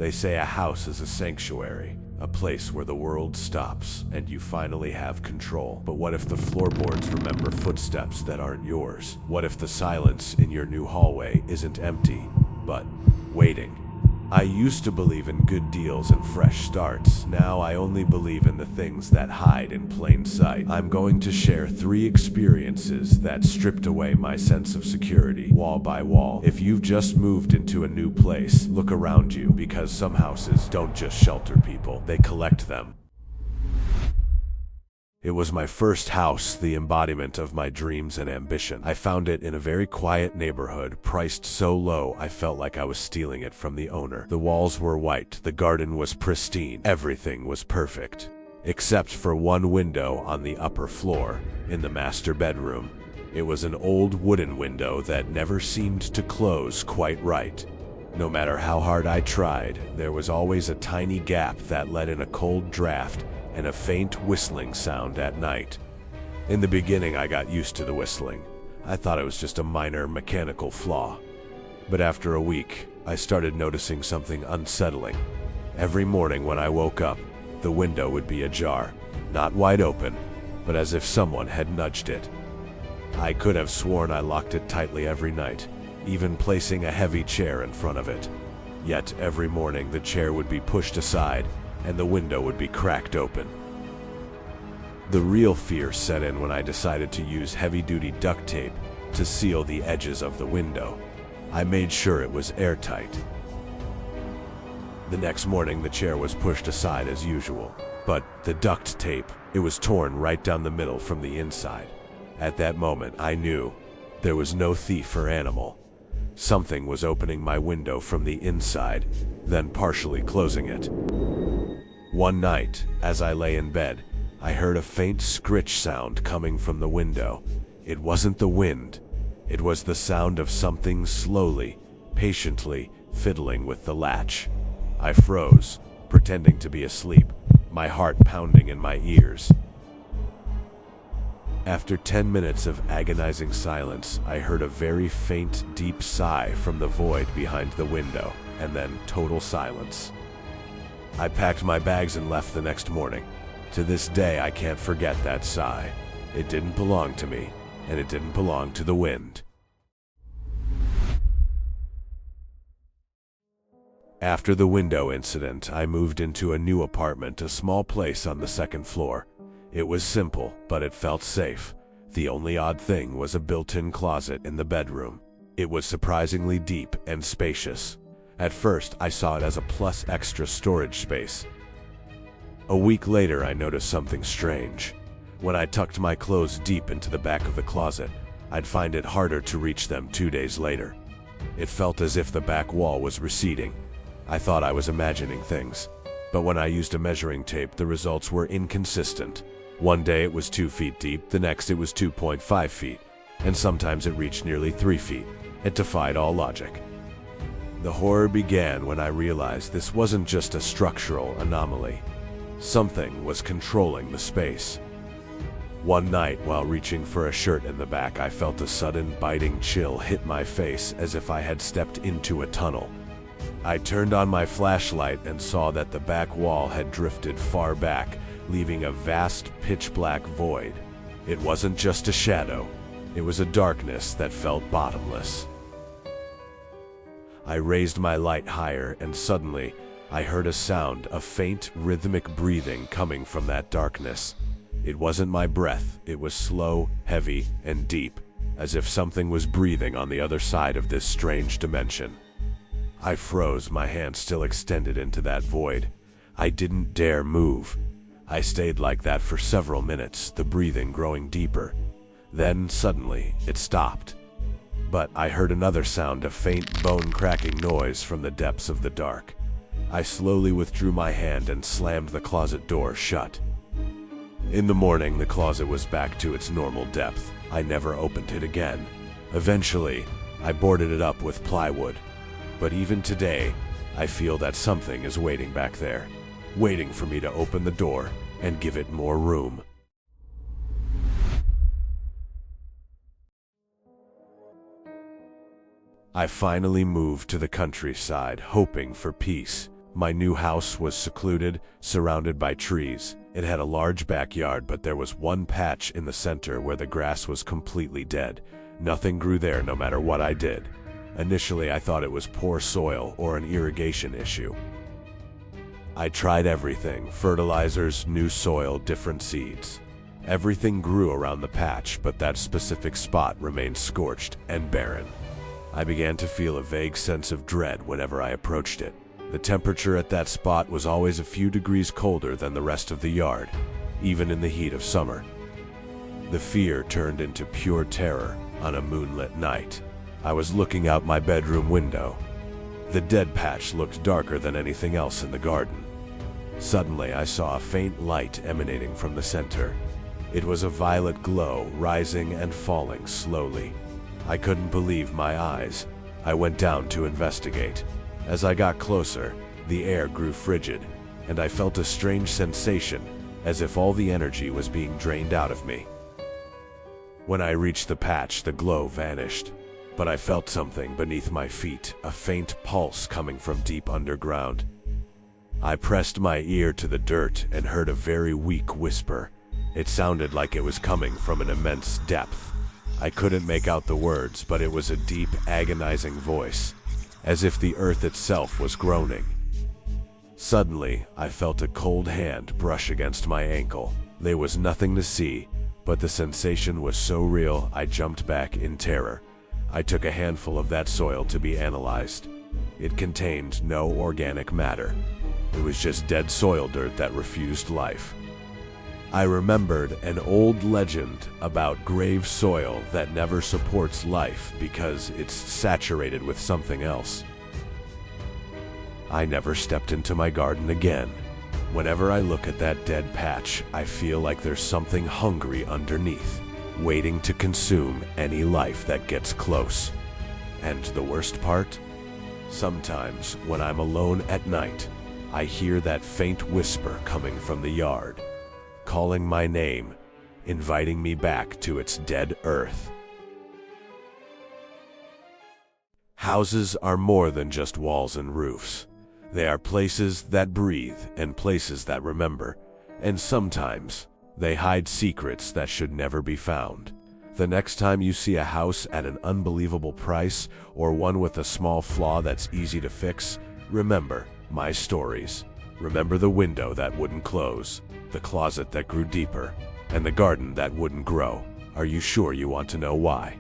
They say a house is a sanctuary, a place where the world stops and you finally have control. But what if the floorboards remember footsteps that aren't yours? What if the silence in your new hallway isn't empty, but waiting? I used to believe in good deals and fresh starts. Now I only believe in the things that hide in plain sight. I'm going to share 3 experiences that stripped away my sense of security, wall by wall. If you've just moved into a new place, look around you, because some houses don't just shelter people, they collect them. It was my first house, the embodiment of my dreams and ambition. I found it in a very quiet neighborhood, priced so low I felt like I was stealing it from the owner. The walls were white, the garden was pristine, everything was perfect. Except for one window on the upper floor, in the master bedroom. It was an old wooden window that never seemed to close quite right. No matter how hard I tried, there was always a tiny gap that let in a cold draft and a faint whistling sound at night. In the beginning, I got used to the whistling. I thought it was just a minor mechanical flaw. But after a week, I started noticing something unsettling. Every morning when I woke up, the window would be ajar, not wide open, but as if someone had nudged it. I could have sworn I locked it tightly every night, even placing a heavy chair in front of it. Yet every morning the chair would be pushed aside, and the window would be cracked open. The real fear set in when I decided to use heavy-duty duct tape to seal the edges of the window. I made sure it was airtight. The next morning, the chair was pushed aside as usual, but the duct tape, it was torn right down the middle from the inside. At that moment, I knew there was no thief or animal. Something was opening my window from the inside, then partially closing it. One night, as I lay in bed, I heard a faint scritch sound coming from the window. It wasn't the wind. It was the sound of something slowly, patiently fiddling with the latch. I froze, pretending to be asleep, my heart pounding in my ears. After 10 minutes of agonizing silence, I heard a very faint, deep sigh from the void behind the window, and then total silence. I packed my bags and left the next morning. To this day, I can't forget that sigh. It didn't belong to me, and it didn't belong to the wind. After the window incident, I moved into a new apartment, a small place on the 2nd floor. It was simple, but it felt safe. The only odd thing was a built-in closet in the bedroom. It was surprisingly deep and spacious. At first, I saw it as a plus extra storage space. A week later, I noticed something strange. When I tucked my clothes deep into the back of the closet, I'd find it harder to reach them 2 days later. It felt as if the back wall was receding. I thought I was imagining things, but when I used a measuring tape, the results were inconsistent. One day it was 2 feet deep, the next it was 2.5 feet, and sometimes it reached nearly 3 feet. It defied all logic. The horror began when I realized this wasn't just a structural anomaly. Something was controlling the space. One night, while reaching for a shirt in the back, I felt a sudden biting chill hit my face as if I had stepped into a tunnel. I turned on my flashlight and saw that the back wall had drifted far back, leaving a vast pitch-black void. It wasn't just a shadow. It was a darkness that felt bottomless. I raised my light higher, and suddenly, I heard a sound of faint, rhythmic breathing coming from that darkness. It wasn't my breath. It was slow, heavy, and deep, as if something was breathing on the other side of this strange dimension. I froze, my hand still extended into that void. I didn't dare move. I stayed like that for several minutes, the breathing growing deeper. Then, suddenly, it stopped. But I heard another sound, a faint, bone-cracking noise from the depths of the dark. I slowly withdrew my hand and slammed the closet door shut. In the morning, the closet was back to its normal depth. I never opened it again. Eventually, I boarded it up with plywood. But even today, I feel that something is waiting back there, waiting for me to open the door and give it more room. I finally moved to the countryside, hoping for peace. My new house was secluded, surrounded by trees. It had a large backyard, but there was one patch in the center where the grass was completely dead. Nothing grew there no matter what I did. Initially, I thought it was poor soil or an irrigation issue. I tried everything: fertilizers, new soil, different seeds. Everything grew around the patch, but that specific spot remained scorched and barren. I began to feel a vague sense of dread whenever I approached it. The temperature at that spot was always a few degrees colder than the rest of the yard, even in the heat of summer. The fear turned into pure terror on a moonlit night. I was looking out my bedroom window. The dead patch looked darker than anything else in the garden. Suddenly, I saw a faint light emanating from the center. It was a violet glow, rising and falling slowly. I couldn't believe my eyes. I went down to investigate. As I got closer, the air grew frigid, and I felt a strange sensation, as if all the energy was being drained out of me. When I reached the patch, the glow vanished, but I felt something beneath my feet, a faint pulse coming from deep underground. I pressed my ear to the dirt and heard a very weak whisper. It sounded like it was coming from an immense depth. I couldn't make out the words, but it was a deep, agonizing voice, as if the earth itself was groaning. Suddenly, I felt a cold hand brush against my ankle. There was nothing to see, but the sensation was so real I jumped back in terror. I took a handful of that soil to be analyzed. It contained no organic matter. It was just dead soil dirt that refused life. I remembered an old legend about grave soil that never supports life because it's saturated with something else. I never stepped into my garden again. Whenever I look at that dead patch, I feel like there's something hungry underneath, waiting to consume any life that gets close. And the worst part? Sometimes, when I'm alone at night, I hear that faint whisper coming from the yard, calling my name, inviting me back to its dead earth. Houses are more than just walls and roofs. They are places that breathe and places that remember, and sometimes they hide secrets that should never be found. The next time you see a house at an unbelievable price or one with a small flaw that's easy to fix, remember my stories. Remember the window that wouldn't close, the closet that grew deeper, and the garden that wouldn't grow. Are you sure you want to know why?